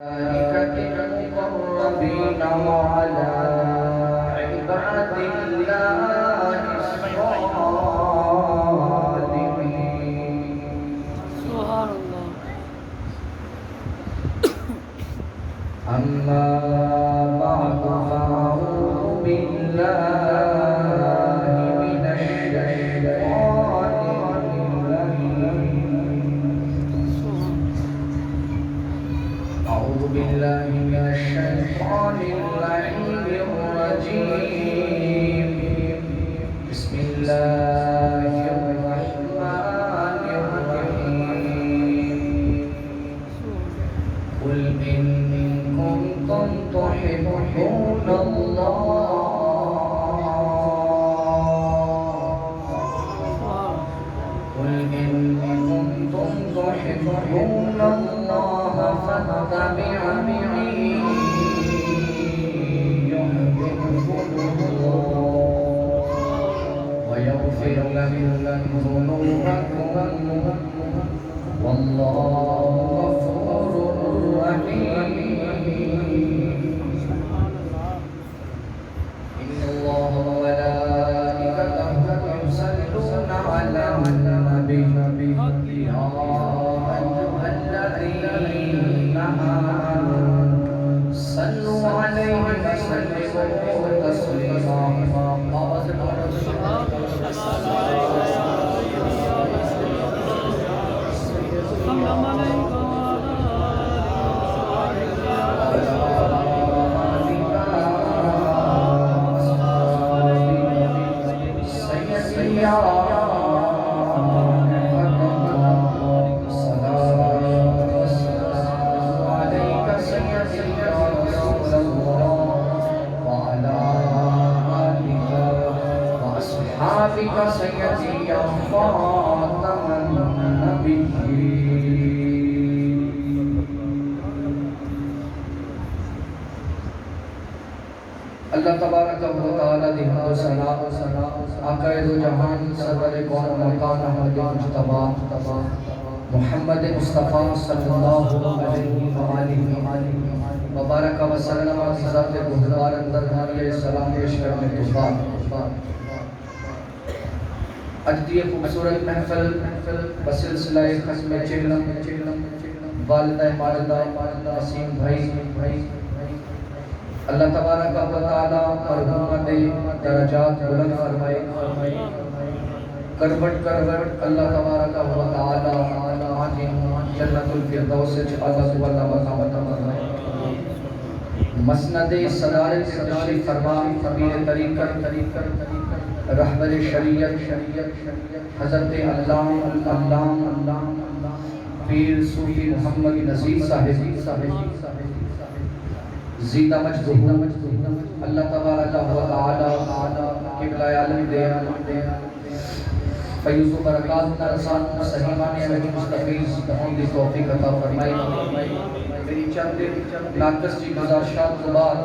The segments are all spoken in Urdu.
الملائكة المقربين وعلى عباد الله الصالحين. سبحان الله. أما بعد فأعوذ بالله من الشيطان الرجيم. أعوذ بالله من الشيطان اللعين الرجيم. بسم الله الرحمن الرحيم. قل إن كنتم تحبون الله قل إن كنتم تحبون الله فاتبعوني يحببكم الله ويغفر لكم ذنوبكم والله غفور رحيم. إن الله وملائكته يصلون على النبي يا أيها الذين آمنوا صلوا عليه وسلموا تسليما. أصحابك سيدي يا خاتم النبيين. اللہ تبارک و تعالی دی حمد و ثنا آقا دو جہان سرور کون مکان احمد مجتبی محمد مصطفیٰ صلی اللہ علیہ وآلہ وبارک وسلم کی ذات بزرگوار اندر علیہ السلام پیش کرنے کے بعد اج دی خوبصورت محفل بسلسلہ ختم چہلم والدہ ماجدہ نسیم بھائی اللہ تبارک و تعالی مرحومہ دے درجات بلند فرمائے. کروٹ اللہ تبارک و تعالی آج جنت الفردوس اللہ تعالی مقامت فرمائے. مسند صدارت تشریف فرما امیر طریقت رہبر شریعت حضرت علامہ پیر صوفی محمد نذیر صاحب زیدہ مجدہ اللہ تبارک و تعالی قبلہ عالم دے فیض و برکات نرسان صحیحانی علیہ مستفیض دہون دی توفیق عطا فرمائی. میری چند ناقص جی گزارشات زبان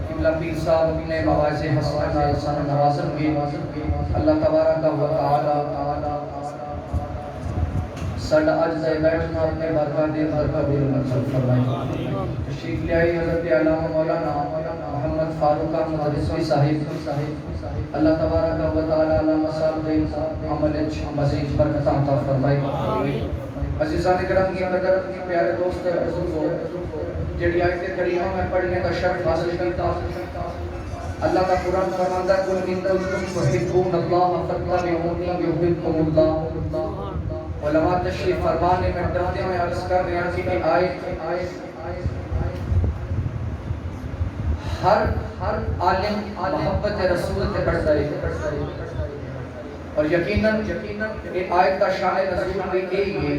قبلہ پیر صاحب نے مواعظ حسنہ لسان نوازن کی اللہ تبارک و تعالی سڈا اج دے بیٹھنا اپنے برکات دے قبول منظور فرمائے. تشریف لے آئی حضرت علامہ مولانا محمد فاروق احمد رضوی صاحب اللہ تبارک و تعالی علامہ صاحب دے عمل مزید برکت عطا فرمائے. عزیزان کرام کی قدر پیارے دوست بزرگوں جڑی آیت کریمہ میں پڑھنے کا شرف حاصل کرتا اللہ کا قرآن فرماتا ہے قل ان کنتم تحبون اللہ فاتبعونی یحببکم اللہ. علماء تشریف فرمانے میں ڈرتے ہوئے عرض کر رہے ہیں کہ آیت ہر عالم محبت رسول سے بڑھتا ہے اور یقیناً یہ آیت کا شان نزول بھی یہی ہے.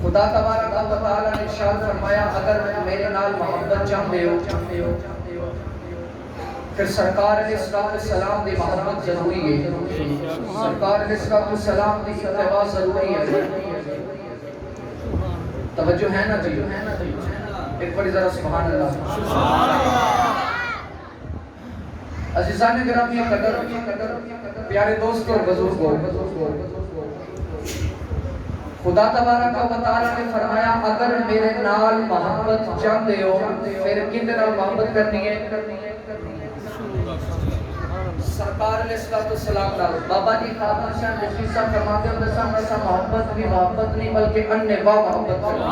خدا تبارک و تعالی نے ارشاد فرمایا اگر میرے نال محبت چاہتے ہو پھر سرکار علیہ السلام دی محبت ضروری ہے. سرکار علیہ السلام دی اتباع ضروری ہے. توجہ ہے نا جی؟ ایک بڑی ذرا سبحان اللہ. عزیزان گرامی قدر پیارے دوستوں اور بزرگوں خدا تبارک و تعالی نے فرمایا اگر میرے نال محبت چاہتے ہو پھر کن نال محبت کرنی ہے؟ سرکار علیہ السلام نال۔ بابا جی خادم شاہ جسوی صاحب فرماتے ہیں دساں ایسا محبت بھی محبت نہیں بلکہ انوا محبت کرنی۔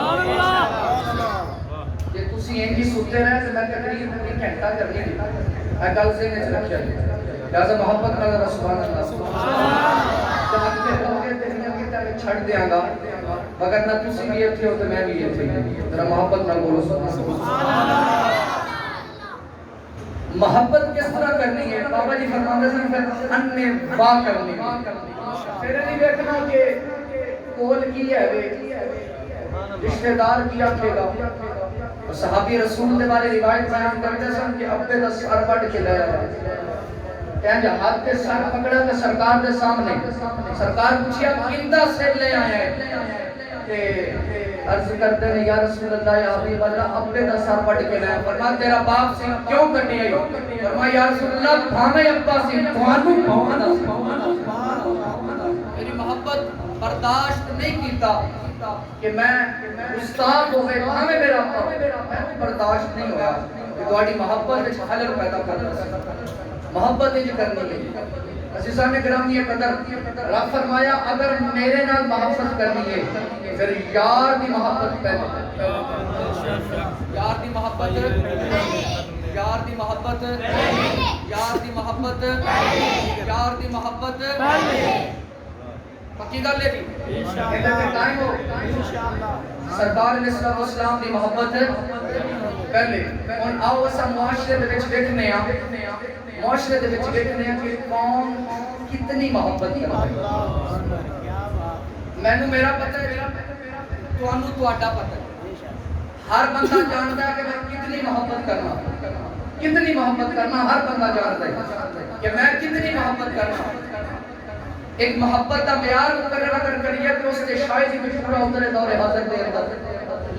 جے تسی انجی سوتے رہے تو میں تقریر پوری گھنٹہ کرنی ہے اے گل سے نہیں رکھیا لہذا محبت نال سبحان اللہ چاہتے ہو گے دنیا کی طرح چھڑ دیاں گا مگر نہ تسی بھی ایتھے ہو تو میں بھی ایتھے ذرا محبت نال بولو سبحان اللہ۔ محبت کس طرح کرنی ہے؟ بابا جی فرماتے ہیں پھر انوا کرنی ہے، پھر نہیں دیکھنا کہ کول کی ہے رشتہ دار کیا کھیگا۔ اور صحابی رسول دے بارے روایت بیان کرتے ہیں کہ ابے دا سر بڑھ کے لے آیا کہیں جا ہاتھ کے سر پکڑا کہ سرکار دے سامنے سرکار پوچھیا کندہ سے لے آئے ہیں کہ عرض کرتے ہیں یا رسول اللہ یا حبیب اللہ ابے دا سر بڑھ کے لے آئے۔ فرمایا تیرا باپ سے کیوں کرنی آئی؟ فرمایا یا رسول اللہ بھانے ابا سے بھانو بھانا سے میری محبت برداشت نہیں کیتا کہ میں استاد ہوئے ہمیں میرا برداشت نہیں ہوا کہ تواڈی محبت وچ خلل پیدا کرنا محبت ہی کرنی ہے۔ عزیزان گرامی قدر رب فرمایا اگر میرے نال محبت کرنی ہے پھر یار دی محبت پہلے یار دی محبت یار دی محبت یار دی محبت یار دی محبت پکی گل ہے سرکار علیہ السلام دی محبت پہلے اور آؤ اسا معاشرے دے وچ دیکھنے ہیں معاشرے دے وچ دیکھنے ہیں کہ کون کتنی محبت کرتا ہے۔ مینوں میرا پتہ ہے تانوں تہاڈا پتہ ہے ہر بندہ جانتا ہے کہ میں کتنی محبت کرنا ہر بندہ جانتا ہے کہ میں کتنی محبت کرنا۔ ایک محبت کا معیار مقرر اگر کریے تو اس کے شاید ہی پورا اترے دور حاضر دے اندر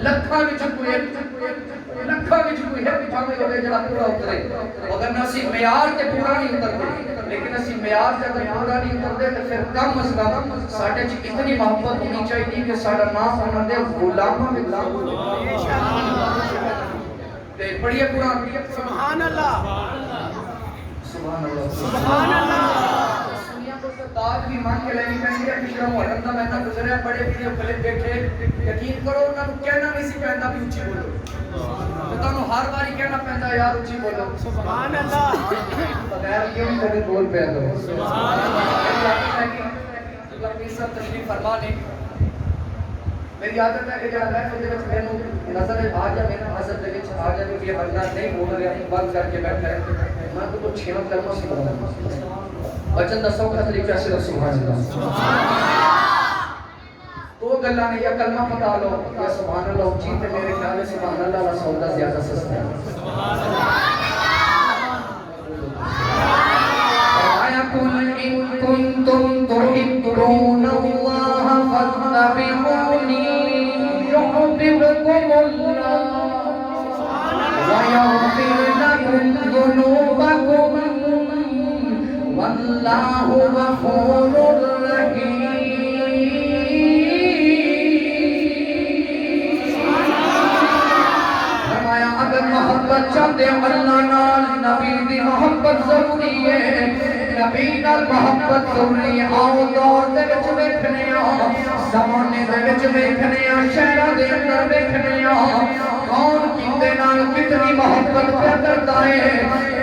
لکھاں وچ کوئی ہے پچھاوے ہوئے جڑا پورا اترے اگر نہ اسی معیار تے پورا نہیں اترتے لیکن اسی معیار تے اگر پورا نہیں اترتے تو پھر کم از کم ساڈے وچ اتنی محبت ہونی چاہیے کہ ساڈا نام انہاں دے غلاماں وچ غلام ہو تے پڑھیے قرآن سبحان اللہ سبحان اللہ سبحان اللہ داد بھی مانگ کے لینی پہنی ہے پچھلا محرم دا مہینہ گزریا بڑے ویڈیو کلپ دیکھے یقین کرو انہاں نوں کہنا نہیں سی پیندا بھی اونچی بولو تانوں ہر باری کہنا پیندا یار اونچی بولو سبحان اللہ بغیر کیوں نہیں کبھی بول پیا کرو سبحان اللہ پیر صاحب تشریف فرما نے میری عادت ہے کہ جب میں خود وچ مینوں نظر آ جائے میرے حاضر دے وچ آ جائے کہ یہ بندہ نہیں بول رہا بند کر کے بیٹھا ہے میں تو کچھ چھیڑ کلمہ سکھاؤں بچن دا سوکھا طریقہ سے سبحان اللہ دو گلاں نے یا کلمہ پڑھا لو یا سبحان اللہ اونچی تے میرے خیال ہے سبحان اللہ والا سودا زیادہ سستا ہے سبحان اللہ فرمایا قل ان کنتم تحبون اللہ فاتبعونی یحببکم اللہ ویغفر لکم ذنوبکم واللہ غفور رحیم۔ فرمایا اگر محبت چاہتے اللہ نال نبی دی محبت ضروری ہے نبی نال محبت ضروری ہے آؤ دور دے وچ ویکھنے زمانے دے وچ ویکھنے شہراں دے اندر ویکھنے کون کیندے نال کتنی محبت پیار کرتا ہے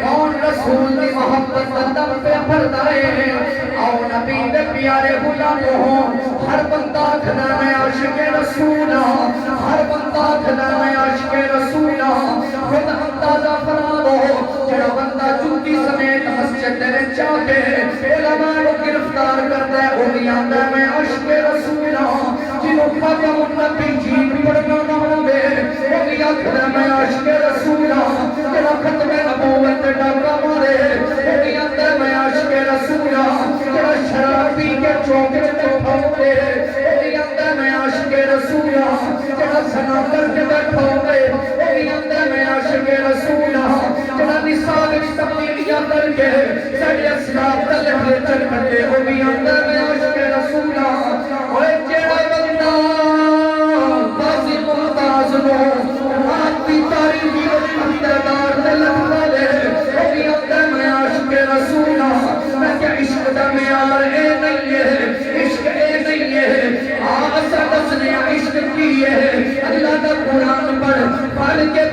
کون رسول دی محبت دا دم پہ بھردا ہے آؤ نبی دے پیارے غلاموں ہر بندہ کھنا میں عاشق رسول ہر بندہ کھنا میں عاشق رسول خود اندازہ فرما لو جڑا بندہ جوتی سمیت مسجد دے وچ آ کے علماء نو گرفتار کردا ہے او بھی آندا ہے میں عاشق رسول جنوں خاتم النبیین پڑھنا نہ ہوے او بھی آکھدا میں عاشق رسول جڑا ختم نبوت تے ڈاکا مارے او بھی آندا ہے میں عاشق رسول جڑا شراب پی کے چوک وچ بیٹھا ہوے او بھی آندا ہے میں عاشق رسول جڑا زنا کر کے بیٹھا ہوے او بھی آندا ہے میں عاشق رسول جڑا نساء وچ تبدیلیاں کر کے ساڈے اسلام دا لٹریچر کڈے او بھی آندا ہے میں عاشق رسول اوے جڑا بندہ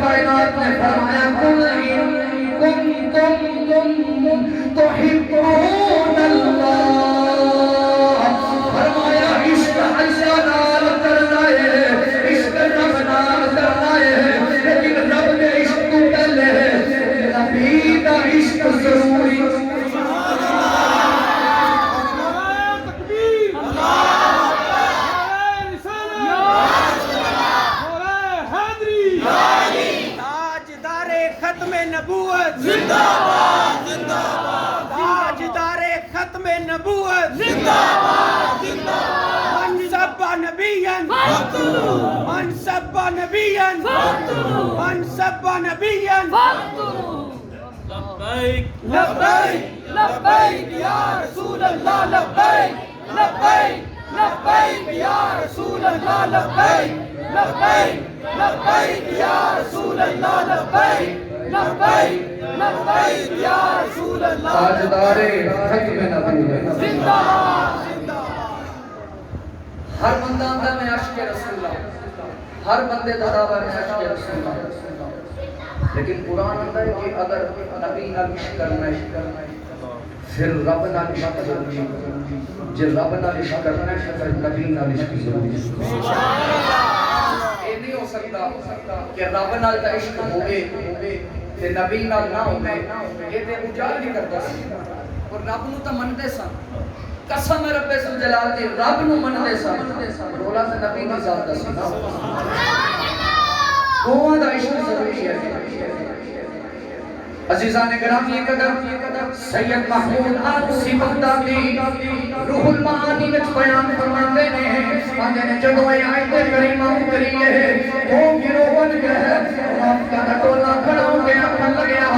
کائنات نے فرمایا قل ان کنتم تحبون اللہ، فرمایا عشق اللہ نال کرنا ہے، عشق رب نال کرنا ہے، لیکن رب نے عشق تو پہلے نبی دا عشق ضروری۔ نبوت زندہ باد، زندہ باد، تاجدار ختم نبوت زندہ باد، زندہ باد، من سب نبیًا فاقتلوه، من سب نبیًا فاقتلوه، من سب نبیًا فاقتلوه۔ لبیک لبیک لبیک یا رسول اللہ، لبیک لبیک لبیک یا رسول اللہ، لبیک لبیک لبیک یا رسول اللہ، لبیک لبیک لبیک یا رسول اللہ، تاجدار ختم نبوت زندہ باد، زندہ ہر بندہ آندا میں عشق رسول اللہ، ہر بندے دا دعویٰ میں عشق رسول اللہ، لیکن قرآن آندا ہے کہ اگر نبی نال عشق کرنا ہے پھر رب نال عشق ضروری ہے، جے رب نال عشق کرنا ہے پھر نبی نال عشق ضروری ہے۔ یہ نہیں ہو سکتا کہ رب نال دا عشق ہوئے تے نبی نال نہ ہوئے، یہ تے اجال نہیں کرتا سی، اور رب نو تا مندے سن، قسم رب ذوالجلال دی رب نو مندے سن، رولا تے نبی دی ذات دا سی نا، دونوں دا عشق ضروری ہے۔ عزیزان گرامی قدر سید محمود آلوسی بغدادی روح المعانی وچ بیان فرماندے نے، آندے نے جدوں اے آیت کریمہ اتری ہے وہ گروہ بن گئے، منافقاں دا ٹولا کھڑا ہو کے آکھن لگیا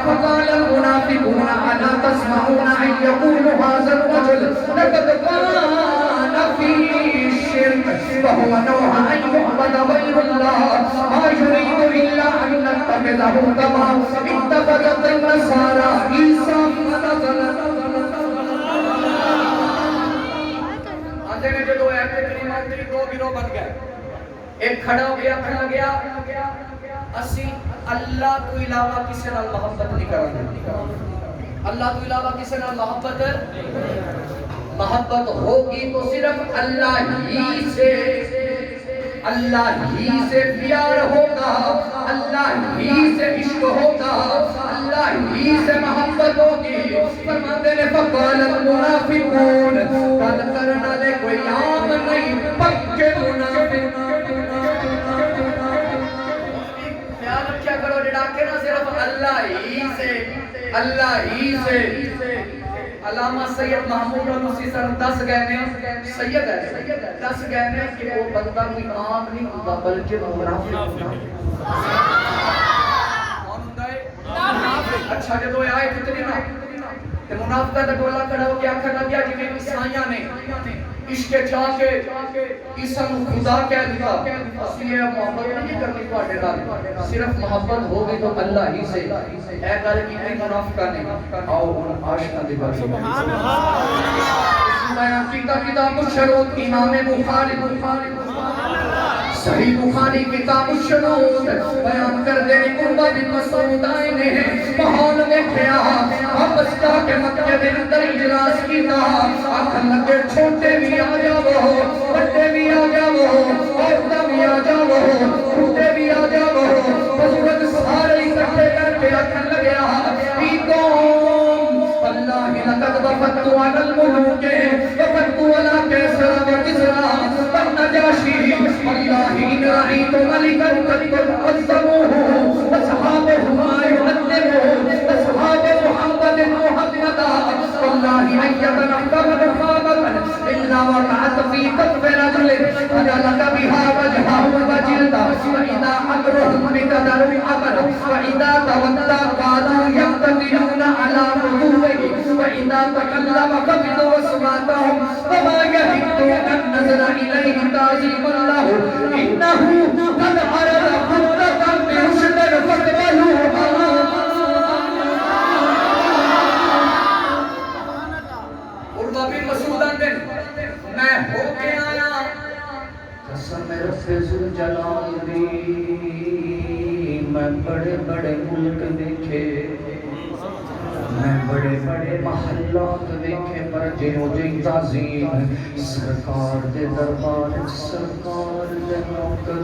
فقال المنافقون الا تسمعون ان يقول هذا الرجل لقد كان في الشرك وهو نوع ان يعبد غير الله ما يريد الا ان نتخذه كما اتخذت النصارى عيسى آندے نے جدو ایت کریمہ اتری دو گروہ بن گئے، ایک کھڑا ہو گیا کھڑا گیا اسی اللہ تو علاوہ کسی نال محبت نہیں کرنا، اللہ تو علاوہ کسی نال محبت ہوگی تو صرف اللہ ہی سے، اللہ ہی سے پیار ہوگا، اللہ ہی سے عشق ہوگا، اللہ ہی سے محبت ہوگی۔ فرماتے نے فقال المنافقون، کل کرنا لے کوئی عام نہیں، پکے منافق۔ خیال رکھیا کرو ڈاکے نہ صرف اللہ ہی سے، اللہ ہی سے۔ علامہ سید محمود آلوسی سن 10 گئے نے، سید ہے 10 گئے نے کہ وہ بندہ کوئی عام نہیں ہوتا بلکہ منافق ہوتا۔ کون ہوتا ہے؟ اچھا جدو آئے کتنی نا کہ منافقہ دا ٹولا کھڑا ہو کے آکھن لگیا جی میں عیسائیاں نے عشق چاہ کے عیسیٰ نو خدا کہہ دیا، اسی یہ محبت نہیں کرنی پاڑے نال، صرف محبت ہوگی تو اللہ ہی سے۔ اے گل کی نہیں منافقہ نے، آؤ ان عاشقاں دی بات سبحان اللہ۔ بیان کیتا کتاب الشروط امام بخاری صحیح بخاری کتاب الشروط بیان کر دے قربہ بن مسعود آئے نے ماحول دیکھیا، واپس جا کے مکے دے اندر اجلاس کیتا، آکھن لگے چھوٹے بھی آ جاؤ، بڑے بھی آ جاؤ، عورتیں بھی آ جاؤ، بوڑھے بھی آ جاؤ، بزرگ سارے اکٹھے کر کے آکھن لگیا ای قوم اللہ لقد وفدت على الملوک وفدت على کیسر و کسرا والنجاشی واللہ ان رأیت ملکا قد عظموه واصحابه ما يعلمه اصحاب محمد محمدا واللہ ان يتنحكم نخامة الا وقعت في كف رجل فجلد بها وجهه وجلده فإذا أمرهم بقدر العمل وإذا تولى قالوا يقتدرون على وضوءه وإذا تكلم قبضوا أصواتهم وما يهدون النظر إليه تعظيما له إنه قد عرض خطة برشد فاقبلوها۔ عروہ بن مسعود اندر میں ہو کے آیا قسم رب ذوالجلال دی میں میں بڑے بڑے ملک دیکھے، میں بڑے بڑے محلات دیکھے، پر جنہوں جی تعظیم سرکار دے دربار سرکار دے نوکر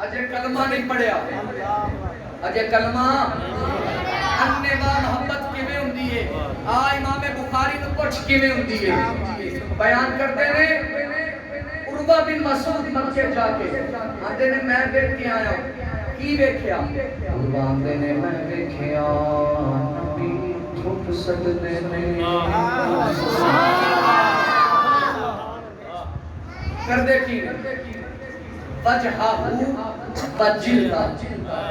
اجے کلمہ نہیں پڑھیا، اجے کلمہ اننے با محبت کیویں ہوندی ہے، امام بخاری نو پوچھ کیویں ہوندی ہے، بیان کرتے نے عروہ بن مسعود مکے جا کے آندے نے میں دیکھ کے آیا، کی ویکھیا؟ عروہ آندے نے میں ویکھیا نبی تھک سجدے نے کر دیکھی وجہہ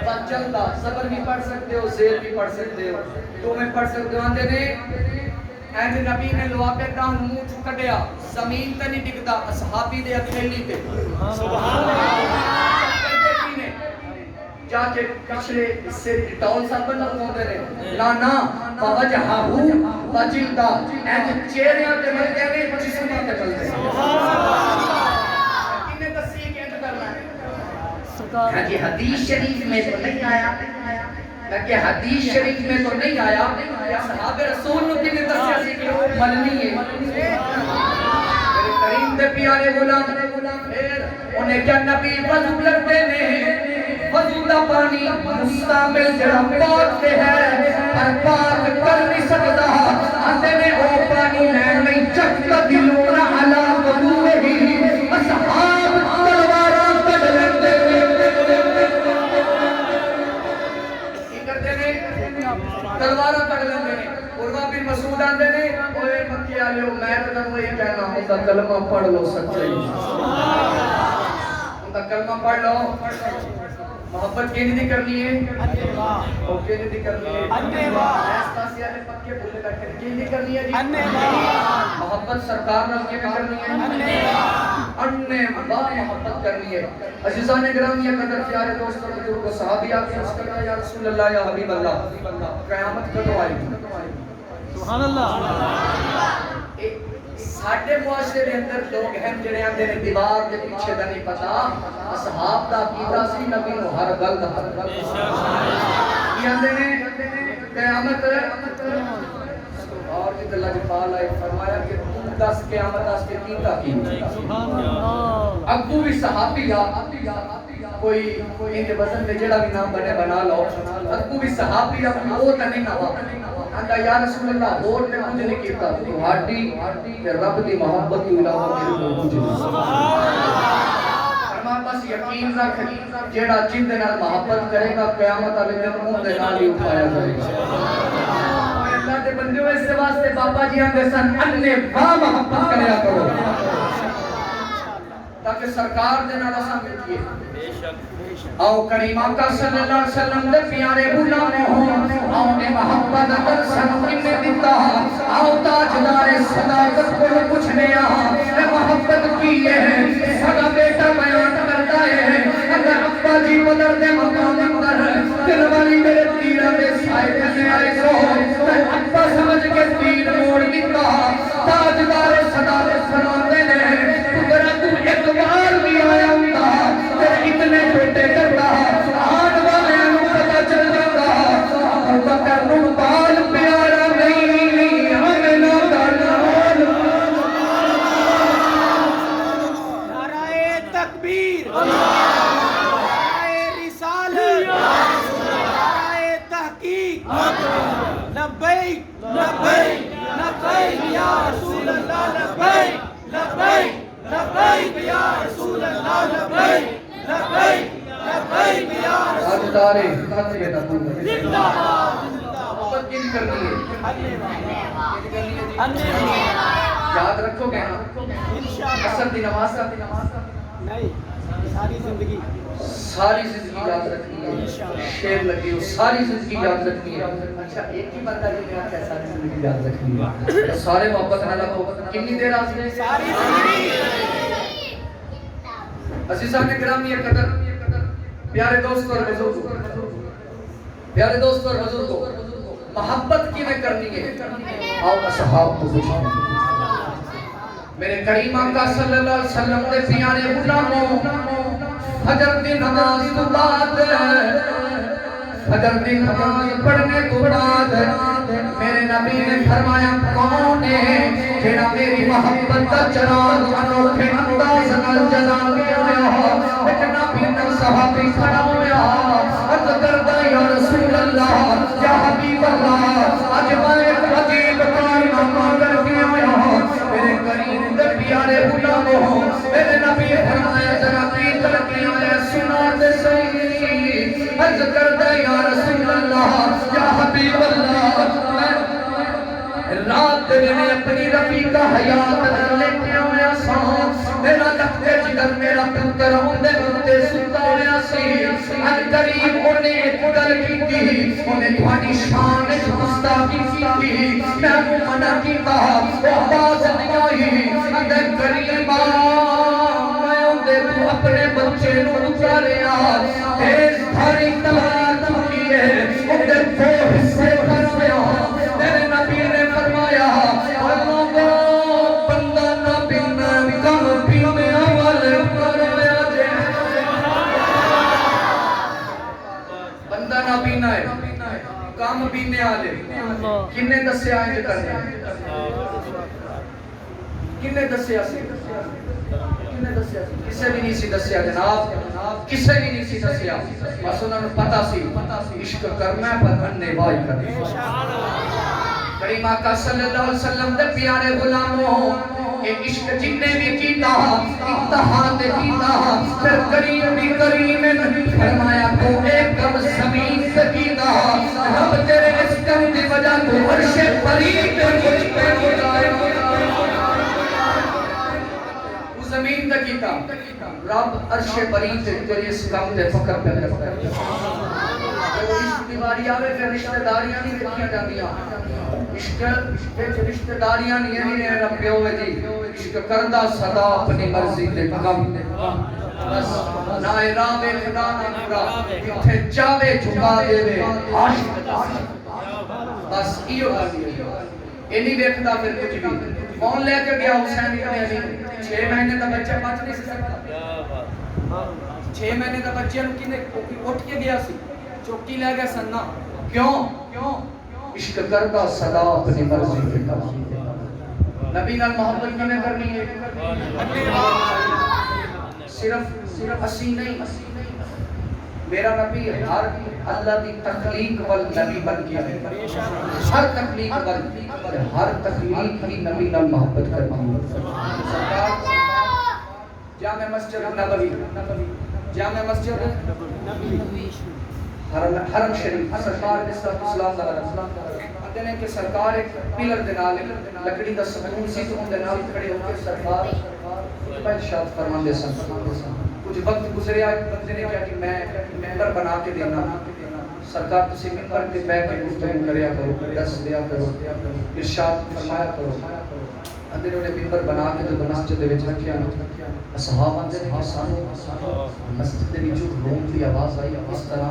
وجلدہ صبر بھی پڑھ سکتے ہو، زیر بھی پڑھ سکتے ہو، تو میں پڑھ سکتے ہو۔ آندے نے اہل نبی نے لوابے دا منہ چ کڈیا، زمین تے نہیں ڈگدا، اصحابی دے ہتھیلی تے سبحان اللہ جا کے پچھلے سے ٹاؤن صاحب نہ ہوندے نے نا نا وجہہ وجلدہ ایں چہرے تے ملدے نے جسماں تے ملدے سبحان اللہ کنے دسی کہ انج کرنا ہے ہاں جی حدیث شریف میں تو نہیں آیا، کہ حدیث شریف میں تو نہیں آیا، صحابہ رسول نے کنے دسیا سی کہ وہ ملنی ہے میرے کریم دے پیارے غلام انہیں کیا نبی وضو کرتے نے، وضو دا پانی مستعمل جڑا پاک سے ہے پر پاک کر نہیں سکتا، آندے نے او پانی لین نہیں چکتا دلونا علا وضوئے ہی اصحاب تلواراں کڈ لیندے تلواراں کڈ لیندے نے۔ عروہ بن مسعود آندے نے اوے مکے والےو میں تے تانوں یہ کہنا ہوں دا کلمہ پڑھ لو سچائی، ان دا کلمہ پڑھ لو۔ محبت کی نہیں کرنی ہے اور کی نہیں کرنی ہے ایسا سیانے پکے بھولے بیٹھے کی نہیں کرنی ہے جی محبت سرکار نال کی کرنی ہے اننے با محبت کرنی ہے۔ عزیزان گرامی قدر پیارے دوستوں بزرگوں صحابی آپ سے کرنا یا رسول اللہ یا حبیب اللہ قیامت کدو آئی سبحان اللہ۔ ساڈے معاشرے دے اندر لوگ ہیں جڑے آندے نے دیوار دے پیچھے دا نہیں پتا، اصحاب دا عقیدہ سی نبی نو ہر گل دا یہ آندے نے قیامت اور جت اللہ جلال ہے فرمایا کہ تو دس قیامت واسطے کی تاکید ابو بھی صحابی کوئی ان کے وزن میں جڑا بھی نام بنے بنا لو، ابو بھی صحابی وہ تے نہیں نہ آندا یا رسول اللہ اور نے کچھ نہیں کیتا، تہاڈی تے رب دی محبت کے علاوہ میرے کو کچھ نہیں فرمایا بس یقین رکھ جیڑا جن دے نال محبت کرے گا قیامت والے دن منہ دے نال ہی اٹھایا جائے گا۔ اللہ دے بندیوں اس واسطے بابا جی آندے سن اننے با محبت کریا کرو تاکہ سرکار دے نال اساں ملئے۔ آؤ کریم آقا صلی اللہ علیہ وسلم دے پیارے غلام ہوں، آؤ نے محبت در سنگین نے دیتا، آؤ تاجدار صداقت کو پوچھنے اے محبت کی ہے سگا بیٹا بیان کرتا ہے اگر ابا جی بدر دے مقام اندر دل والی میرے تیرہ دے سائے کرنے آئے سو میں ابا سمجھ کے تیر موڑ دیتا، تاجدار صداقت سناتے نے تُگرہ تو ایک بار بھی آیا ہوتا تیرے اتنے بیٹے کرتا آن والے انہوں پتا چل جاتا بکر نبال پیارا نہیں ہمیں نہ دلال۔ نعرہ تکبیر، نعرہ رسالت، نعرہ تحقیق، لبیک لبیک لبیک یا رسول اللہ، لبیک لبیک لبیک یا رسول اللہ، لبیک لبیک لبیک یا رسول اللہ۔ تاجدارے خط میں نبوت زندہ باد محبت کی نہیں کرنی ہے یاد رکھو گے نا اثر دی نماز نہیں ساری زندگی یاد رکھنی ہے، شیر لگی ہو ساری زندگی یاد رکھنی ہے۔ اچھا ایک ہی بندہ جو میرا کیا ساری زندگی یاد رکھنی ہے سارے محبت نہ لگو کنی دیر آسنے ساری زندگی۔ عزیزان گرامی قدر پیارے دوست اور بزرگوں محبت کی میں کرنی ہے آؤ اصحاب کو پوچھیں میرے کریم آقا صلی اللہ علیہ وسلم دے پیارے غلاموں فجر دی نماز تو بعد فجر دی نماز پڑھنے تو بعد میرے نبی نے فرمایا کون ہے جڑا میری محبت دا چراغ انوکھے انداز نال جلا کے آیا ایک نبی نے صحابی کھڑا ہویا عرض کردا یا رسول اللہ یا حبیب اللہ اج میں ایک عجیب کارنامہ کر کے آیا میرے کریم دے پیارے غلاموں میرے نبی فرمایا ذرا کی کر کے آیا سنا تے صحیح عرض کردا یا رسول اللہ یا حبیب اللہ رات میں اپنی رفیقہ حیات لے کے آیا سا میرا لگتے جگر میرا پتر ہوندے ہوندے ستا ہویا سی ان قریب انہیں ایک گل کی تھی انہیں تھوڑی شان گستاخی کی تھی میں وہ منع کیتا وہ آواز نہیں آئی اندر قریب میں اندے تو اپنے بچے نو اتاریا تیز دھاری تلوار چکی ہے اندر دو حصے کروایا میرے نبی نے فرمایا بندہ نہ پینا کم پینے والے کروایا جے بندہ نہ پینا ہے کم پینے والے کنے دسیا ہے کرنے کنے دسیا سی کسے بھی نہیں سی دسیا جناب کسے بھی نہیں سی دسیا بس انہوں نے پتا سی عشق کرنا ہے پر اننے بائی کرنا کریم آقا صلی اللہ علیہ وسلم دے پیارے غلاموں اے عشق جننے بھی کیتا امتحان دے کیتا پھر کریم بھی کریم نے فرمایا تو ایک کم زمین سے کیتا رب تیرے اس کم دی وجہ تو عرش پری پہ مجھ پہ مجھائے زمین تے کیتا رب عرش پری تے تیرے اس کم دے فکر پہ کرتا ہے عشق دیواری آوے پھر رشتہ داریاں نہیں دیکھیاں جاندیاں عشق رشتہ داریاں نہیں رکھے ہوئے جی عشق کردہ صدا اپنی مرضی دے کم بس نہ ارادے خدا نہ پورا کتھے چاہے جھکا دے وے عاشق بس ایو گل ہے نہیں دیکھتا پھر کچھ بھی کون لے کے گیا حسین ابن علی 6 مہینے کا بچہ بچ نہیں سکتا 6 مہینے کا بچہ نو کنے اٹھ کے گیا سی چوکی لے گیا سننا کیوں عشق کردہ صدا اپنی مرضی کے کم نبی نال محبت کیویں کرنی ہے صرف اسی نہیں میرا نبی ہر اللہ دی تخلیق وال نبی بن گیا ہے ہر تخلیق وال ہر تخلیق ہی نبی نال محبت کرتی ہے جامع مسجد نبوی جامع مسجد نبوی حرم شریف سرکار نے اسلام دا کہتے ہیں کہ سرکار ایک پلر دے نال لکڑی دا ستون سی تو ان دے نال کھڑے ہو کے سرکار خطبہ ارشاد فرماندے سن کچھ وقت گزریا بندے نے کہا کہ میں ممبر بنا کے دینا سرکار تسی ممبر تے بیٹھ کے گفتگو کریا کرو درس دیا کرو ارشاد فرمایا کرو اندر نے ممبر بنا کے تے مسجد دے وچ رکھیا اصحاب اندر نے سانو مسجد دے وچ روم دی آواز آئی اس طرح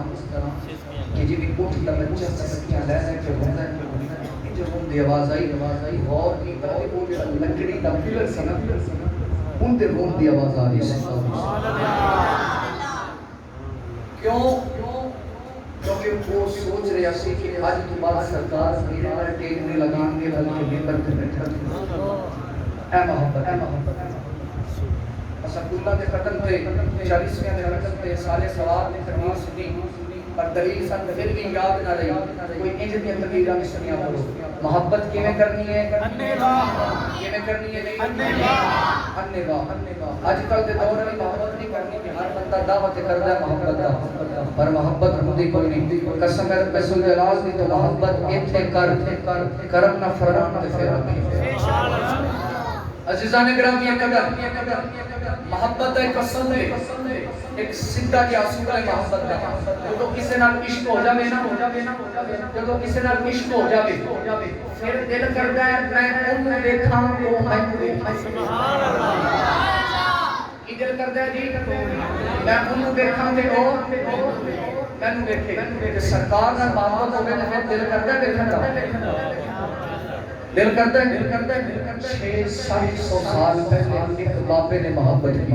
کہ جی بھی اٹھ دا بچہ سکیاں لے لے کے ہوندا ہے جو روم دی آواز آئی غور کی طرح وہ لکڑی دا پلر سی نا ان دے روم دی آواز آ رہی ہے سبحان اللہ کیوں کیونکہ وہ سوچ رہا سی کہ آج تو بعد سرکار میرے پر ٹیک نہیں لگان گے بلکہ ممبر تے بیٹھا اے محبت عبداللہ کے قتل پہ 40ویں دے قتل پہ سالے سوال نے تقریر سنی پر دلیل سن پھر بھی یاد نہ رہی کوئی انج دی تقریراں نہیں سنیا کرو محبت کیویں کرنی ہے کیویں کرنی ہے انبا اج کل دے دور میں محبت نہیں کرنی کہ ہر بندہ دعوت کردا ہے محبت دا پر محبت ہوندی کوئی نہیں قسم ہے رسول اللہ دی تو محبت ایتھے کر کرم نہ فرمان تے پھر عزیزان گرامی قدر محبت ایک قسم ہے ایک سیدھا جا اصول ہے محبت کا جو کسی نال عشق ہو جاوے نا جو کسی نال عشق ہو جاوے پھر دل کردا ہے میں اونوں دیکھاں وہ مینوں دیکھے سبحان اللہ کی دل کردا ہے جی میں اونوں دیکھاں تے او مینوں دیکھے سرکار نال محبت ہوے تے پھر دل کردا ہے دیکھن دا دل کرتا ہے 600 سال پہلے ایک بابے نے محبت کی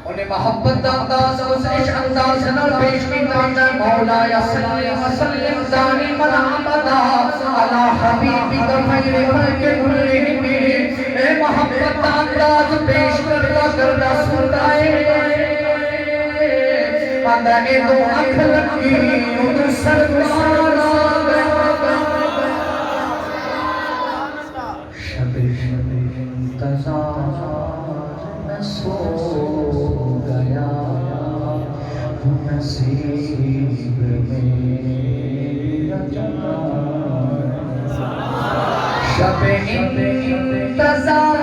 انہیں محبت انداز اس عشق انداز نال پیش کی تاندہ مولا یا صلی وسلم دانی من عبدا علی حبیبی کا خیر خلق کلہم اے محبت انداز پیش کردہ سنائے اندہ اے دو اکھ لکی ادھر سرکار شب انتظار میں سو گیا نصیب میرا جان شب انتظار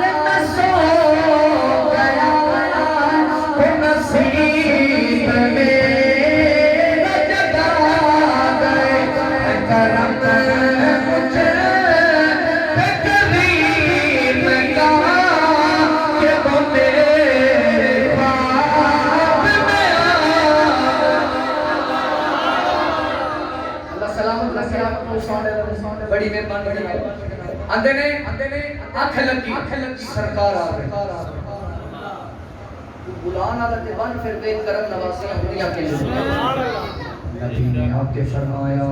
میں سو گیا نصیب میرا جان کرم مجھے بڑی مہربانی اندے نے آنکھ لگی سرکار آ گئے بلانا لگے بن پھر بے کرم نوازیاں دنیا کے لیے نبی نے آ کے فرمایا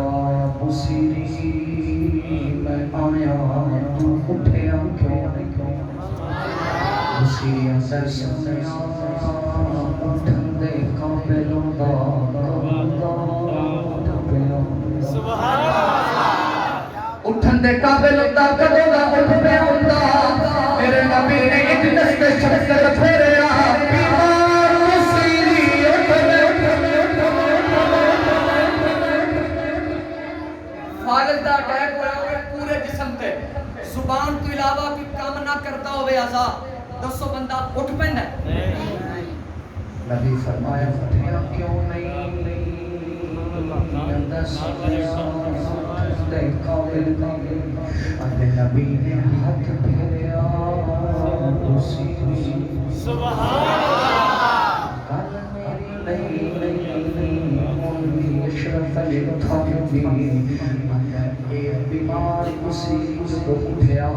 بصیری میں آیا تو اٹھیا کیوں نہیں بصیری اندر سنیا اٹھن دے قابلوں دا سبحان اللہ اٹھن دے قابل ہوتا کدوں دا اٹھ پہ ہوتا میرے نبی نے ایک دستے شخص پھیریا بیمار بصیری فالج دا اٹیک ہوا ہوئے پورے جسم تے زبان تو علاوہ کوئی کام نہ کرتا ہوئے اعضاء دسو بندہ اٹھ پہن ہے نبی فرمایا اٹھیا کیوں نہیں نبی نے ہاتھ پھیریا سبحان اللہ کل میری نہیں مولی اشرف علی تھامی اے بیمار بصیری کو اٹھیا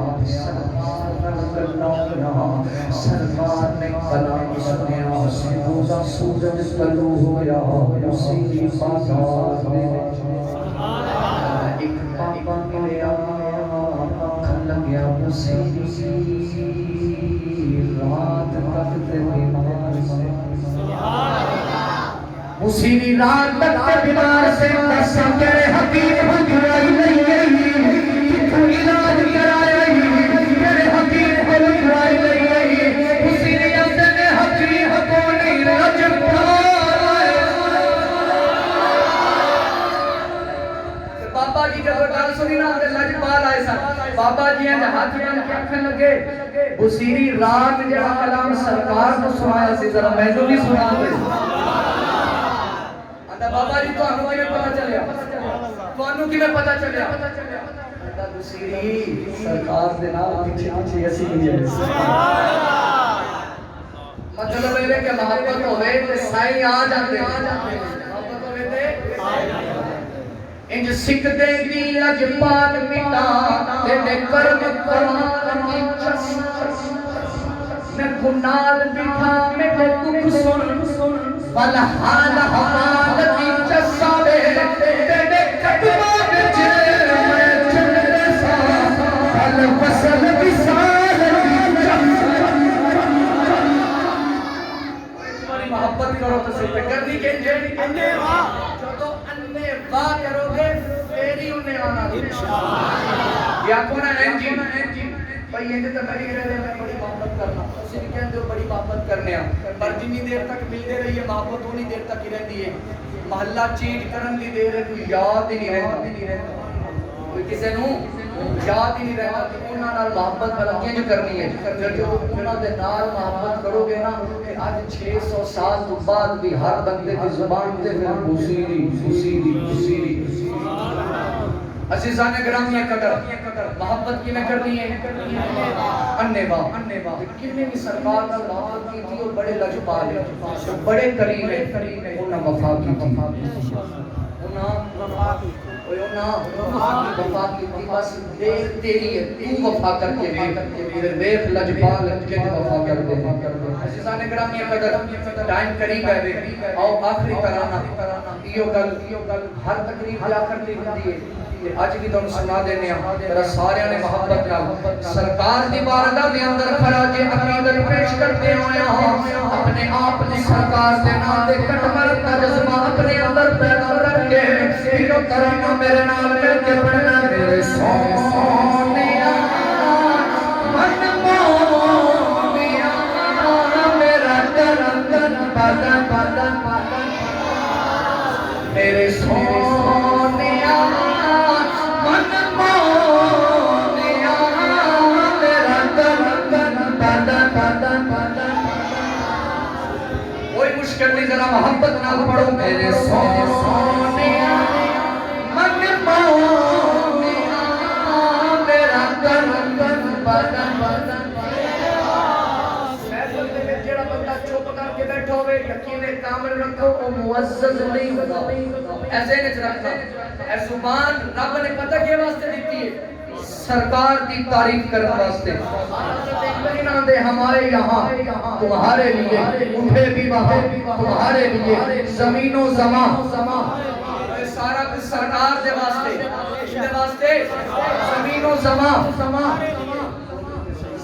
سرکار نے کلام سنیا سبوزہ سورج طلوع ہویا بصیری بازار میں ایک بابا ملیا کھل گیا بصیری رات تک تے بیمار سے بصیری رات تک تے بیمار سے دسا تیرے حکیم ہجرائی نہیں کتھو علاج کرائے تیرے حکیم ہجرائی نہیں بصیری اندر حکیم کو نہیں رجب بابا جی جب گل سنی نا تے لجپال آئے سن بابا جی نے ہاتھ بن کے آکھن لگے بصیری رات جڑا کلام سرکار کو سنایا سی ذرا مینوں بھی سنا دے اندا بابا جی تانوں کیویں پتہ چلیا تانوں کیویں پتہ چلیا اندا بصیری سرکار دے نال پیچھے پیچھے اسی گئے مطلب اے کہ محبت ہوے تے سائیں آ جاندے محبت ہوے تے آ جاندے انج سکھ دے دی لجپال مٹا تے کرم قرآن کی چس میں گنال بٹھا میں دکھ سن والحال حمال کی چساوے تے کٹوا وچ میں چلے سا ول وصل وصال کی چس تمہاری محبت کرو تو صرف کرنی کہ انجے واہ جو انے واہ کرو گے تیری انہیں آنا انشاءاللہ یا کون ہے انجی بھئی یہ تو میری رہے میں بڑی محبت کرنا اسی بھی کہتے ہو بڑی محبت کرنے ہیں پر جنی دیر تک ملتے رہی ہے محبت ہونی دیر تک ہی رہتی ہے محلہ چیٹ کرن دی دیر ہے کوئی یاد ہی نہیں رہتا کوئی کسے نو یاد ہی نہیں رہتا کہ انہاں نال محبت بلکہ جو کرنی ہے جو انہاں دے نال محبت کرو گے نا آج 600 سال تو بعد بھی ہر بندے کی زبان تے پھر بصیری عزیزان گرامی قدر محبت کی میں کرنی ہے اننے با کتنے بھی سرکار کا محبت کی تھی وہ بڑے لجپال ہیں بڑے قریب ہیں انہاں وفا کی تھی انہاں وفا کی وفا کی بس دیر تیری ہے تو وفا کر کے پھر ویخ لجپال کے وفا کر دے عزیزان گرامی قدر ٹائم قریب ہے آؤ آخری ترانہ یہ گل ہر تقریب کے آخر دی ہوندی ہے آج بھی تم سنا دینے ہیں تیرا سارے نے محبت نال سرکار دی بارگاہ دے اندر کھڑا جے عقیدت پیش کرتے ہوئے اپنے آپ نے سرکار دے نام دے کٹمر کا جذبہ اپنے اندر پیدا کر کے پھر ترانہ میرے نال مل کے پڑھنا میرے سونیا من مونیا میرا کرم بدن میرے سونیا کوئی مشکل نہیں ذرا محبت نہ پڑھو میرے سونیا من مونیا میرا تن بدن جڑا بندہ چپ کر کے بیٹھا ہوئے یقین کامل رکھو وہ معزز نہیں ہوتا ایسے نہیں رکھتا اے زبان رب نے پتہ کے واسطے دیتی ہے سرکار دی تعریف کرنے واسطے دے ہمارے یہاں تمہارے لیے اٹھے بھی وہاں تمہارے لیے زمین و زمان سارا کچھ سرکار دے واسطے زمین و زمان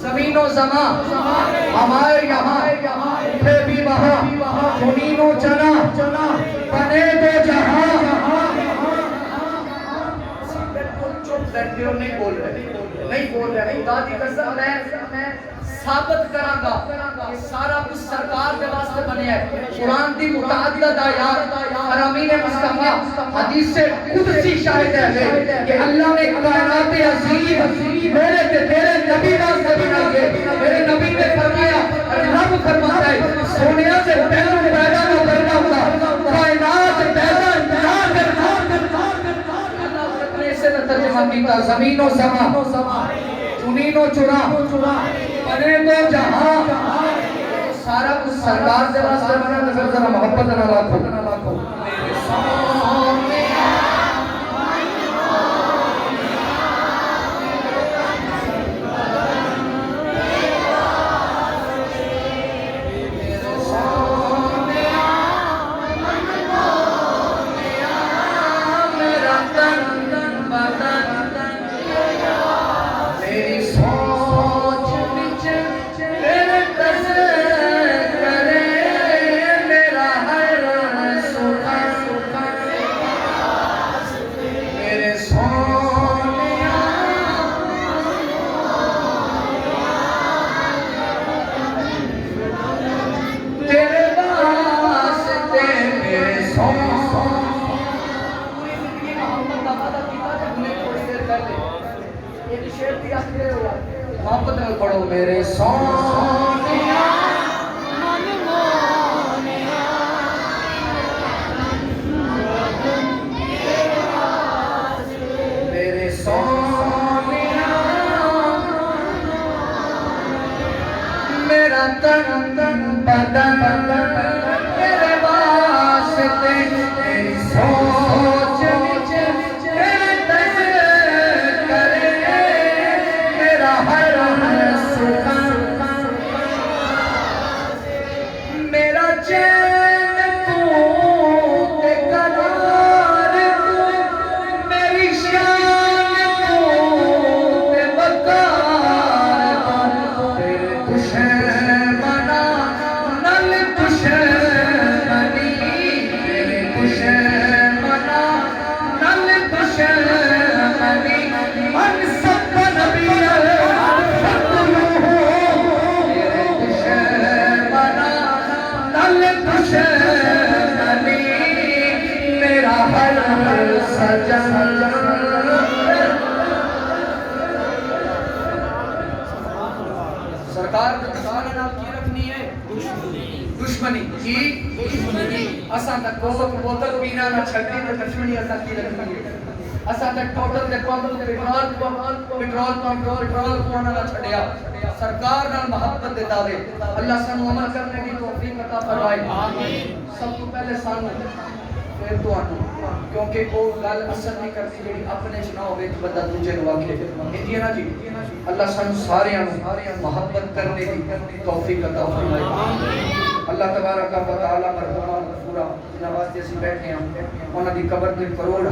زمین و زمان ہمارے یہاں اٹھے بھی وہاں زمین و چنا بنے دو جہاں نہیں بول رہے خدا دی قسم میں ثابت کراں گا کہ سارا کچھ سرکار دے واسطے بنیا ہے قرآن دی متعدد آیات فرامین مصطفیٰ حدیث قدسی شاہد ہے کہ اللہ نے کائنات عظیم میرے تے تیرے نبی نال بنا کے میرے نبی نے فرمایا رب فرماتا ہے سونیا سے پہلے پیدا نہ کرنا ہوتا کائنات پیدا نہ کرنا ترجمہ کیتا زمین و زمان چنین و چنا بنے دو جہاں سارا کچھ سرکار دے واسطے بنا نظر ذرا محبت نہ لاکھو محبت میں پڑھو میرے سونیا من مونیا میرے سونیا میرا تن بدن میرے واسطے میری سوچ میرا چین تو تے قرار تو میری شان تو تے وقار تیرے دشمنا نل دشمنی تیرے دشمنا نل دشمنی من سب نبی میرا ہر سجن سرکار دشمنی نام کی رکھنی ہے دشمنی کی اساں تک بوتل پینا نہ چھڑنی تو دشمنی اساں کی رکھنی ہے اساں تک ٹوٹل دے پمپ پیٹرول پوانا نہ چھڑیا سرکار نال محبت دے دعوے اللہ سانو عمل کرنے کی توفیق عطا فرمائے آمین سب تو پہلے سانو پھر کیونکہ وہ گل اثر نہیں کرتی جی اپنے چ نہ ہوئے تو بندہ دوجے نو آکھے انجی نا جی اللہ سانو سارے محبت کرنے کی توفیق عطا فرمائے اللہ تبارک و تعالی مرحوما غفورا جنہاں واسطے اسی بیٹھے ہیں انہاں دی قبر تے کروڑ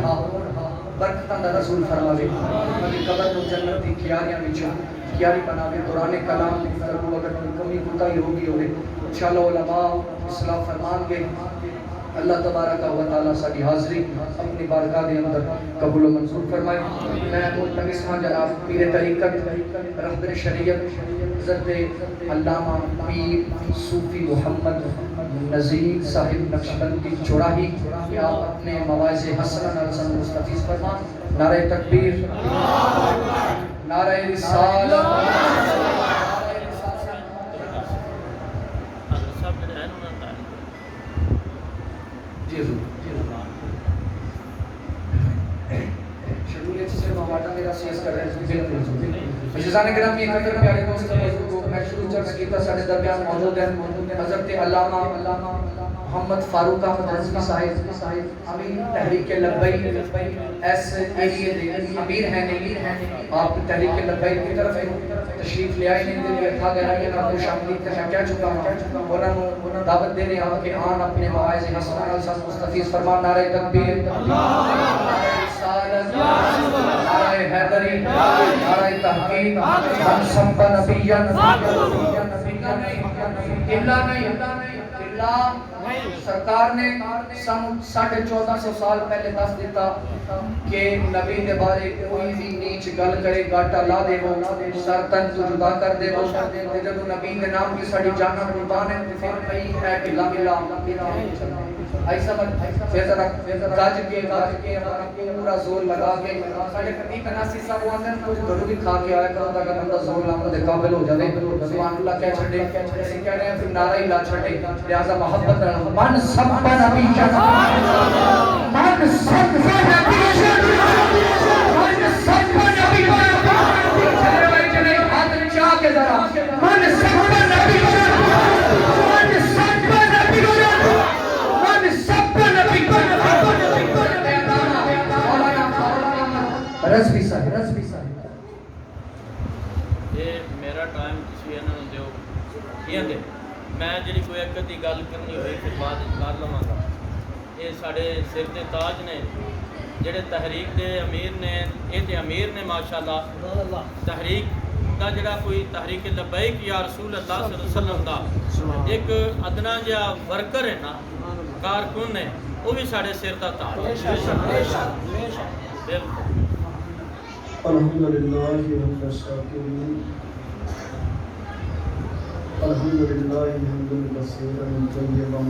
برکتاں دا رسول فرماوے انہاں دی قبر نو جنت دی کیاریاں وچوں کیاری بناوے قرآن کلام دی ضرور اگر کمی کوتاہی ہوگی ہوئے انشاءاللہ علماء اصلاح فرمان گے اللہ تبارک و تعالی ساری حاضری اپنی بارگاہ دے اندر قبول و منظور فرمائے میں ملتمس ہاں جناب پیر طریقت رہبر شریعت حضرت علامہ پیر صوفی محمد نذیر صاحب نقشبندی چوراہی کہ آپ اپنے مواعظ حسنہ نرسن مستفیض فرمان نعرہ تکبیر نعرہ رسالہ شیڈول سے مواٹا میرا سیاس کر رہے ہیں بالکل مجھزان کرام یہ قدر پیارے دوست موضوع کو میں شروع چرس کیتا سارے درمیان موجود ہیں حضرت علامہ محمد فاروق احمد رضوی صاحب امیر تحریک لبیک ایس ایریے دے امیر ہیں آپ تحریک لبیک کی طرف تشریف لے آئے ہیں دل تھا گیا کہ آپ کو شاملیت کرنا کیا چکا ہوں انہوں دعوت دے رہے ہیں کہ آن اپنے مواعظ حسنہ نرسن مستفیض فرمان نعرہ تکبیر نعرہ رسالت نعرہ حیدری نعرہ تحقیق من سب نبیًا اللہ سرکار نے سن 1450 سال پہلے دس دیتا کہ نبی دے بارے کوئی بھی نیچ گل کرے گاٹا لا دے وہ سر تن تو جدا کر دے وہ جب نبی دے نام کی ساڑی جانا قربان ہے پھر پئی ہے کہ لا ملا ایسا پھر ذرا گاج کے پورا زور لگا کے ساڑے قدیم ناسی صاحب وہ اندر کچھ گھروں بھی کھا کے آیا کرو تاکہ بندہ زور لاؤں دے قابل ہو جائے سبحان اللہ کہہ چھڑے ایسے کہہ رہے ہیں پھر نعرہ ہی لا چھڑے لہذا محبت من سب نبی جانا من سب نبی جانا من سب نبی جانا چلے بھائی چلے ہاتھ چاہ کے ذرا من سب نبی جانا من سب نبی جانا من سب نبی رضوی صاحب یہ میرا ٹائم کسی انہوں دیو کیا دے میں جڑی کوئی اگت دی گل کرنی ہوئی پھر بعد کر لواں گا یہ ساڑے سر دے تاج نے جڑے تحریک دے امیر نے یہ تے امیر نے ماشاءاللہ تحریک دا جڑا کوئی تحریک لبیک یا رسول اللہ صلی اللہ علیہ وسلم دا ایک ادنا جا ورکر ہے نا کارکن ہے وہ بھی ساڑے سر دا تاج ہے الحمدللہ رب الشاکرین الحمدللہ حمد کثیرا طیبا